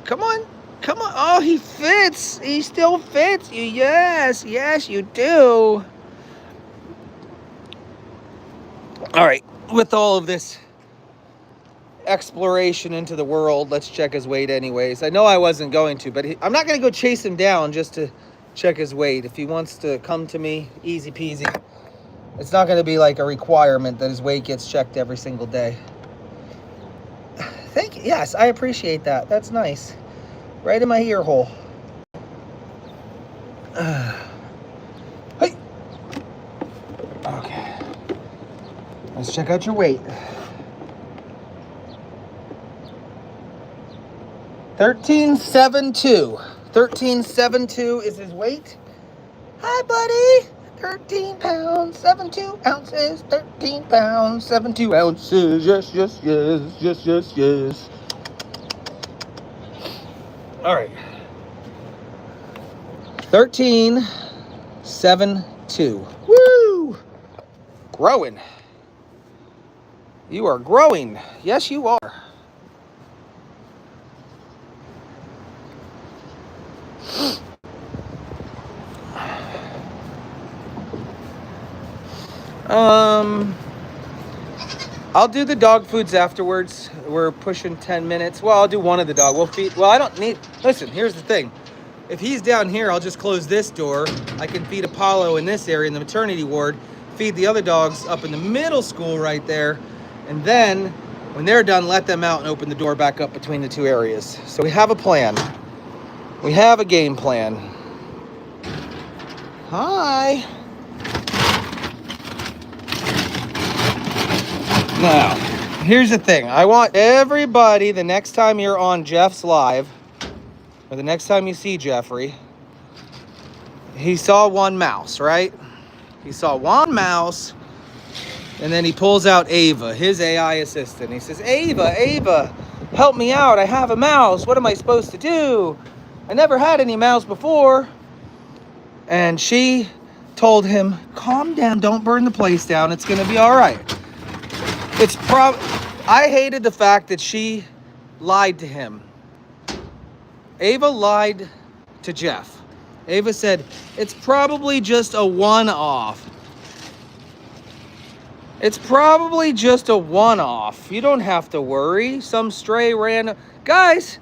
Come on. Come on. Oh, he fits. He still fits you. Yes, yes, you do. All right. With all of this exploration into the world, let's check his weight anyways. I know I wasn't going to, but I'm not going to go chase him down just to check his weight. If he wants to come to me, easy peasy. It's not going to be like a requirement that his weight gets checked every single day. Thank you. Yes, I appreciate that. That's nice. Right in my ear hole. Hey. Okay. Let's check out your weight. 13.72. 13.72 is his weight. Hi, buddy. 13 pounds, 72 ounces. 13 pounds, 72 ounces. Yes, yes, yes, yes, yes, yes. All right. 13.72. Woo! Growing. You are growing. Yes, you are. I'll do the dog foods afterwards. We're pushing 10 minutes. Well, I'll do one of the dog. We'll feed. Well, I don't need. Listen, here's the thing. If he's down here, I'll just close this door. I can feed Apollo in this area in the maternity ward. Feed the other dogs up in the middle school right there. And then When they're done, let them out and open the door back up between the two areas. So we have a plan. We have a game plan. Hi. Now, here's the thing. I want everybody, the next time you're on Jeff's live, or the next time you see Jeffrey, he saw one mouse, right? He saw one mouse, and then he pulls out Ava, his AI assistant. He says, Ava, help me out. I have a mouse. What am I supposed to do? I never had any mouse before. And she told him, calm down, don't burn the place down. It's gonna be all right. I hated the fact that she lied to him. Ava lied to Jeff. Ava said, it's probably just a one-off. It's probably just a one-off. You don't have to worry. Some stray random... Guys,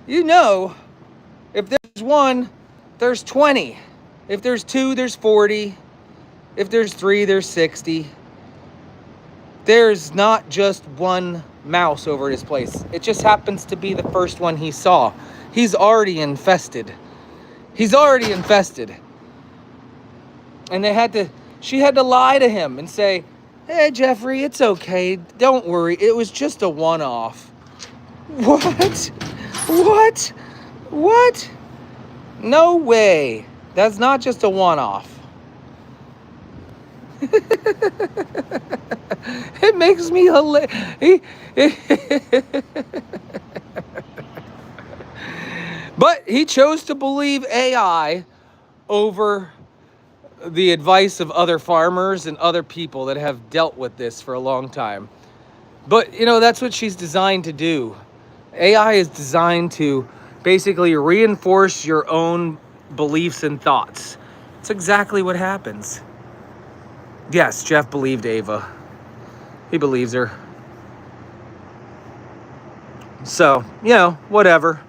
you know, if there's one, there's 20. If there's two, there's 40. If there's three, there's 60. There's not just one mouse over his place. It just happens to be the first one he saw. He's already infested. He's already infested. And she had to lie to him and say, hey, Jeffrey, it's okay. Don't worry. It was just a one-off. What? What? No way. That's not just a one-off. It makes me hilarious. But he chose to believe AI over the advice of other farmers and other people that have dealt with this for a long time. But, you know, that's what she's designed to do. AI is designed to basically reinforce your own beliefs and thoughts. It's exactly what happens. Yes, Jeff believed Ava. He believes her. So, you know, whatever.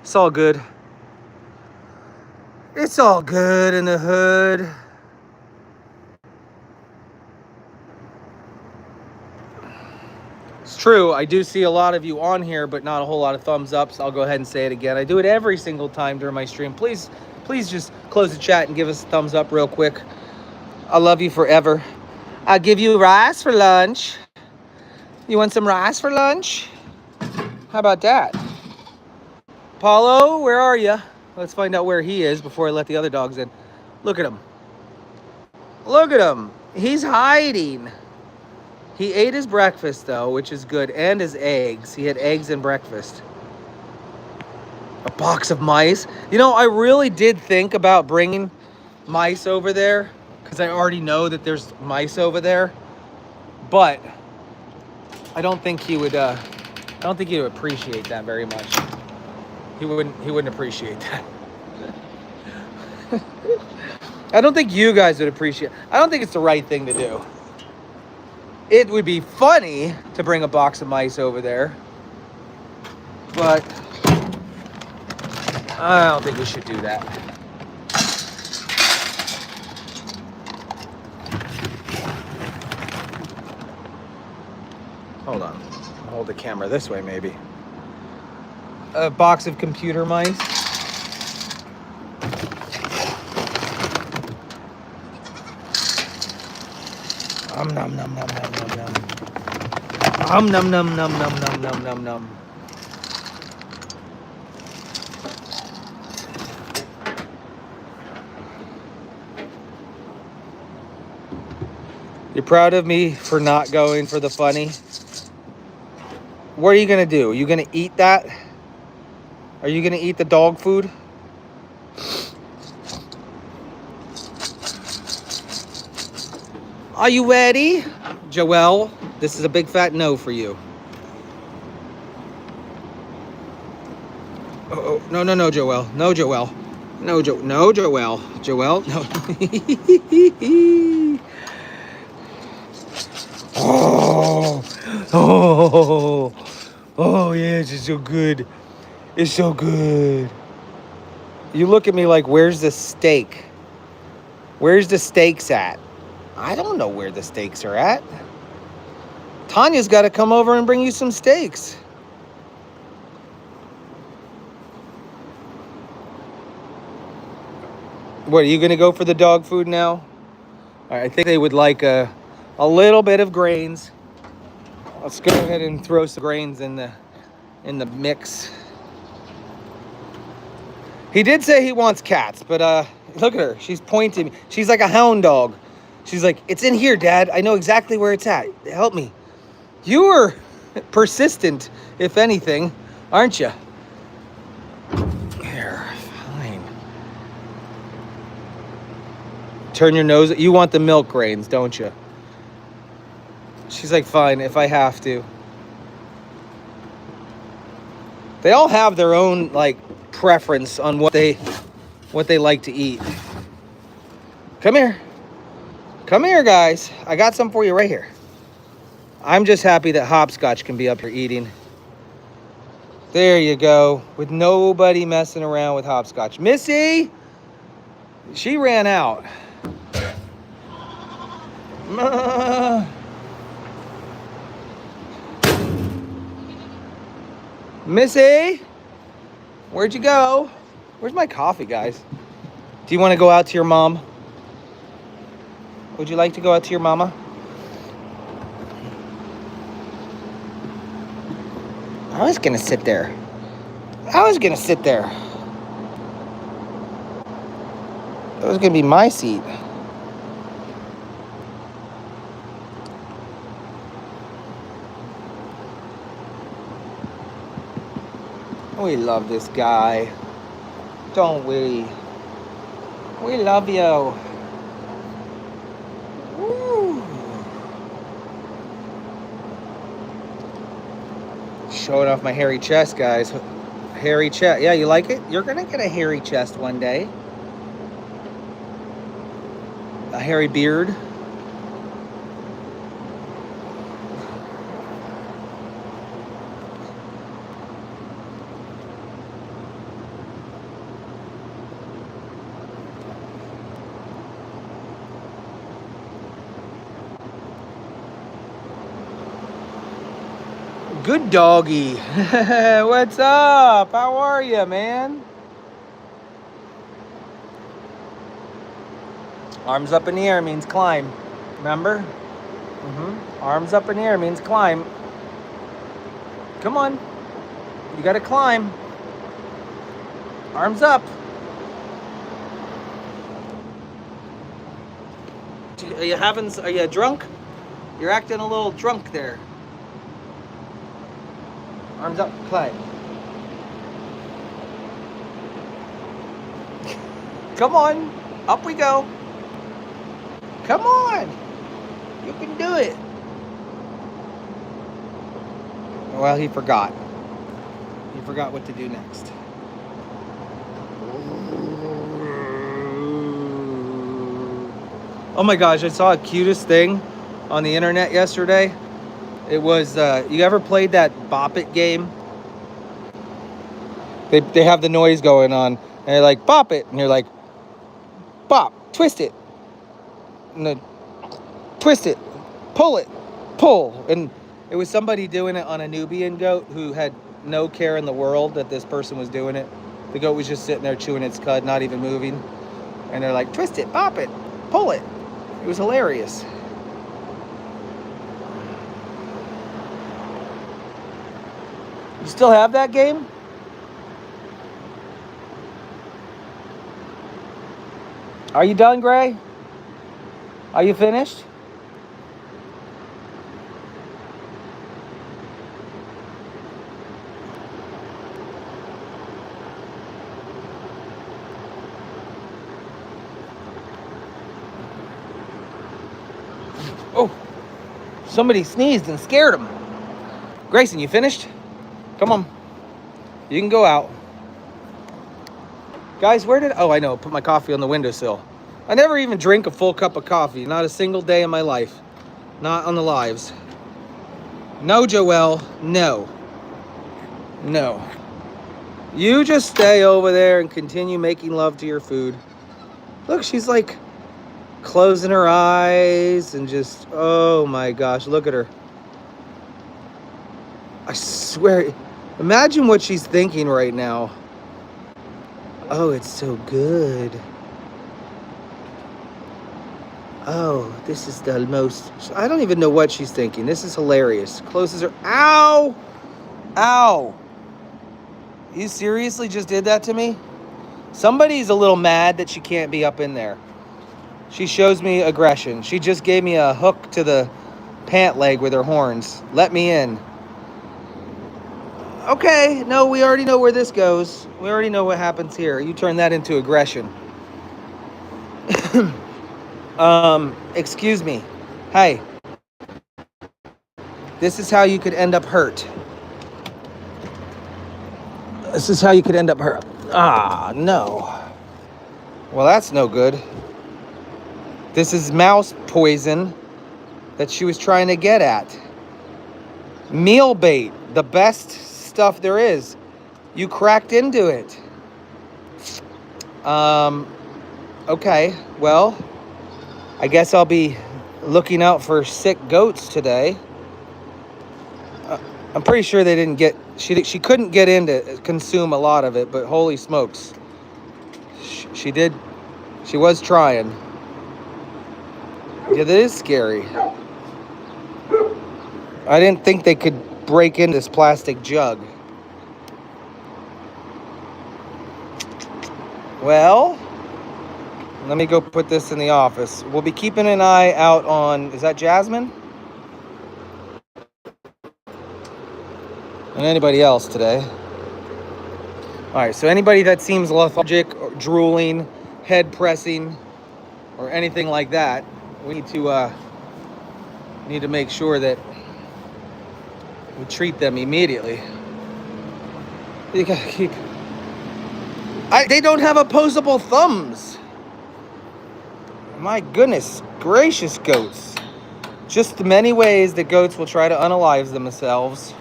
It's all good. It's all good in the hood. It's true, I do see a lot of you on here, but not a whole lot of thumbs ups. I'll go ahead and say it again. I do it every single time during my stream. Please just close the chat and give us a thumbs up real quick. I love you forever. I'll give you rice for lunch. You want some rice for lunch? How about that? Paulo, where are you? Let's find out where he is before I let the other dogs in. Look at him. Look at him. He's hiding. He ate his breakfast, though, which is good, and his eggs. He had eggs and breakfast. A box of mice. You know, I really did think about bringing mice over there because I already know that there's mice over there. But I don't think he would. I don't think he would appreciate that very much. He wouldn't appreciate that. I don't think you guys would appreciate. I don't think it's the right thing to do. It would be funny to bring a box of mice over there, but I don't think we should do that. Hold on. I'll hold the camera this way, maybe. A box of computer mice. Nom nom nom nom nom nom nom. Nom nom nom nom nom nom nom nom nom. You're proud of me for not going for the funny? What are you gonna do? Are you gonna eat that? Are you gonna eat the dog food? Are you ready? Joelle, this is a big fat no for you. Oh, no, Joelle. No, Joelle. No, Joelle. Joelle, no. Oh, yeah, it's just so good. It's so good. You look at me like, where's the steak? Where's the steaks at? I don't know where the steaks are at. Tanya's got to come over and bring you some steaks. What, are you going to go for the dog food now? All right, I think they would like a little bit of grains. Let's go ahead and throw some grains in the mix. He did say he wants cats, but look at her. She's pointing. She's like a hound dog. She's like, it's in here, Dad. I know exactly where it's at. Help me. You are persistent, if anything, aren't you? Here, fine. Turn your nose. You want the milk grains, don't you? She's like, fine, if I have to. They all have their own, like, preference on what they like to eat. Come here. Come here, guys. I got some for you right here. I'm just happy that Hopscotch can be up here eating. There you go. With nobody messing around with Hopscotch. Missy! She ran out. Missy? Where'd you go? Where's my coffee, guys? Do you want to go out to your mom? Would you like to go out to your mama? I was gonna sit there. That was gonna be my seat. We love this guy, don't we? We love you. Woo. Showing off my hairy chest, guys. Hairy chest. Yeah, you like it? You're gonna get a hairy chest one day. A hairy beard. Good doggy. What's up? How are you, man? Arms up in the air means climb. Remember? Arms up in the air means climb. Come on. You gotta climb. Arms up. Are you drunk? You're acting a little drunk there. Arms up, climb. Come on, up we go. Come on, you can do it. Well, he forgot. He forgot what to do next. Oh my gosh, I saw a cutest thing on the internet yesterday. It was, you ever played that Bop It game? They have the noise going on, and they're like, bop it, and you're like, bop, twist it, and then twist it, pull, and it was somebody doing it on a Nubian goat who had no care in the world that this person was doing it. The goat was just sitting there chewing its cud, not even moving, and they're like, twist it, bop it, pull it. It was hilarious. You still have that game? Are you done, Gray? Are you finished? Oh, somebody sneezed and scared him. Grayson, you finished? Come on. You can go out. Guys, oh, I know. Put my coffee on the windowsill. I never even drink a full cup of coffee. Not a single day in my life. Not on the lives. No, Joelle. No. No. You just stay over there and continue making love to your food. Look, she's like closing her eyes and just, oh my gosh, look at her. I swear, imagine what she's thinking right now. Oh, it's so good. Oh, this is the most, I don't even know what she's thinking. This is hilarious. Closes her, ow! Ow! You seriously just did that to me? Somebody's a little mad that she can't be up in there. She shows me aggression. She just gave me a hook to the pant leg with her horns. Let me in. Okay, no, we already know where this goes. We already know what happens here. You turn that into aggression. Excuse me. Hey. This is how you could end up hurt. This is how you could end up hurt. Ah, no. Well, that's no good. This is mouse poison that she was trying to get at. Meal bait, the best stuff there is. You cracked into it. Okay, well, I guess I'll be looking out for sick goats today. I'm pretty sure they didn't get, she couldn't get in to consume a lot of it, but holy smokes. She was trying. Yeah, that is scary. I didn't think they could break in this plastic jug. Well, let me go put this in the office. We'll be keeping an eye out on, is that Jasmine? And anybody else today. All right, so anybody that seems lethargic or drooling, head pressing, or anything like that, we need to make sure that we treat them immediately. You gotta keep. They don't have opposable thumbs. My goodness gracious, goats. Just the many ways that goats will try to unalive themselves.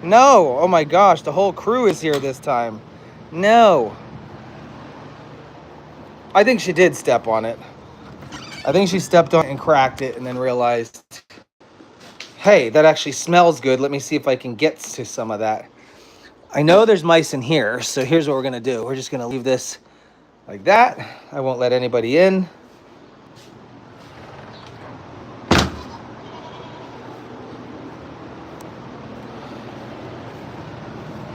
No, oh my gosh, the whole crew is here this time. No. I think she did step on it. I think she stepped on it and cracked it and then realized, hey, that actually smells good. Let me see if I can get to some of that. I know there's mice in here, so here's what we're gonna do. We're just gonna leave this like that. I won't let anybody in.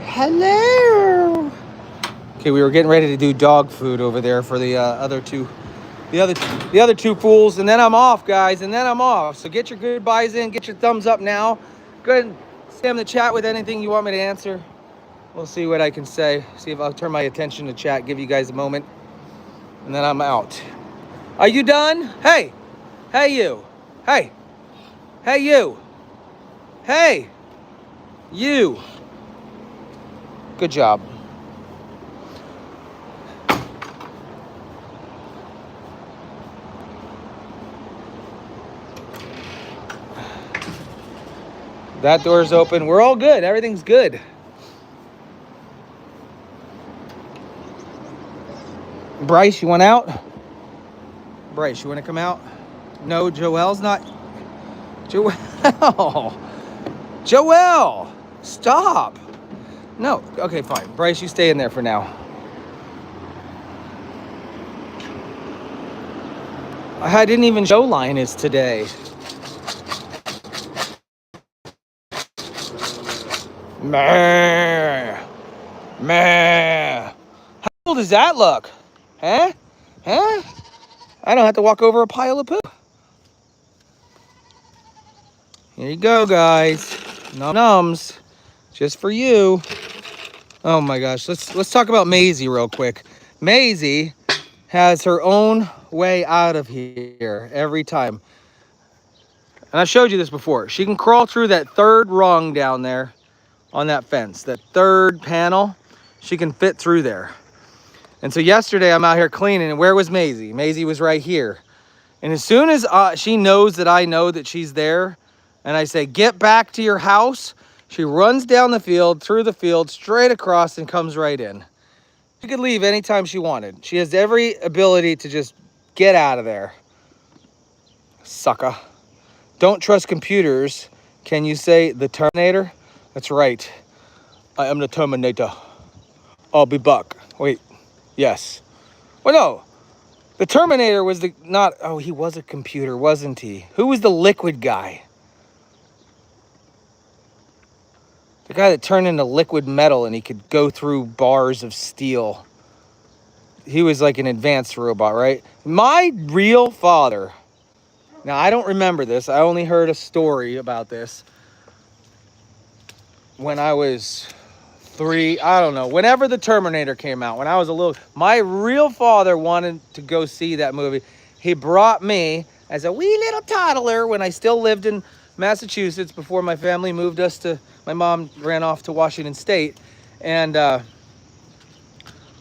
Hello. Okay, we were getting ready to do dog food over there for the other two fools, and then I'm off, guys, and then I'm off. So get your goodbyes in, get your thumbs up now. Go ahead and spam the chat with anything you want me to answer. We'll see what I can say. See if I'll turn my attention to chat, give you guys a moment, and then I'm out. Are you done? Hey, you. Hey, you. Hey, you. Good job. That door's open. We're all good. Everything's good. Bryce, you want out? Bryce, you want to come out? No, Joelle's not. Joelle, stop. No, okay, fine. Bryce, you stay in there for now. I didn't even show Linus today. Meh. How cool does that look? Huh? I don't have to walk over a pile of poop. Here you go, guys. Nums. Just for you. Oh my gosh. Let's talk about Maisie real quick. Maisie has her own way out of here every time. And I showed you this before. She can crawl through that third rung down there on that fence, that third panel. She can fit through there. And so yesterday I'm out here cleaning, and where was Maisie? Maisie was right here. And as soon as she knows that I know that she's there, and I say, get back to your house, she runs down the field, through the field, straight across, and comes right in. She could leave anytime she wanted. She has every ability to just get out of there. Sucker. Don't trust computers. Can you say the Terminator? That's right. I am the Terminator. I'll be back. Wait. Yes. Well, no. The Terminator was oh, he was a computer, wasn't he? Who was the liquid guy? The guy that turned into liquid metal and he could go through bars of steel. He was like an advanced robot, right? My real father. Now, I don't remember this. I only heard a story about this when I was 3. I don't know. Whenever the Terminator came out, when I was a little... My real father wanted to go see that movie. He brought me as a wee little toddler when I still lived in Massachusetts before my family moved us to... My mom ran off to Washington State. And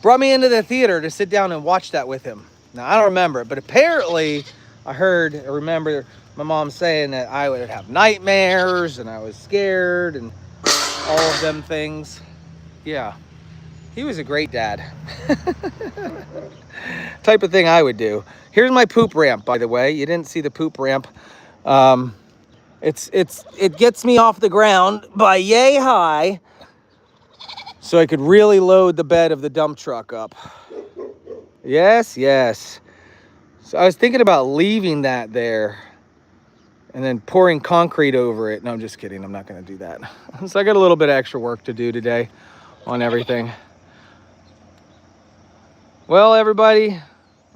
brought me into the theater to sit down and watch that with him. Now, I don't remember it, but apparently I remember my mom saying that I would have nightmares and I was scared and all of them things. Yeah, he was a great dad. Type of thing I would do. Here's my poop ramp, by the way. You didn't see the poop ramp. It gets me off the ground by yay high, so I could really load the bed of the dump truck up. Yes, yes. So I was thinking about leaving that there and then pouring concrete over it. No, I'm just kidding. I'm not going to do that. So I got a little bit of extra work to do today on everything. Well, everybody,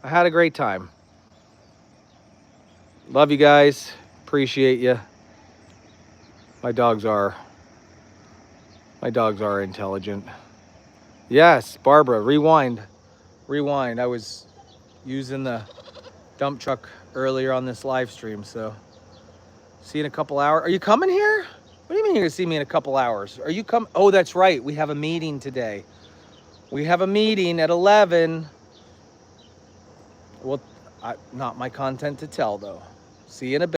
I had a great time. Love you guys. Appreciate you. My dogs are intelligent. Yes, Barbara, rewind. I was using the dump truck earlier on this live stream, so see you in a couple hours. Are you coming here? What do you mean you're gonna see me in a couple hours? Are you coming? Oh, that's right. We have a meeting today. We have a meeting at 11. Well, not my content to tell, though. See you in a bit.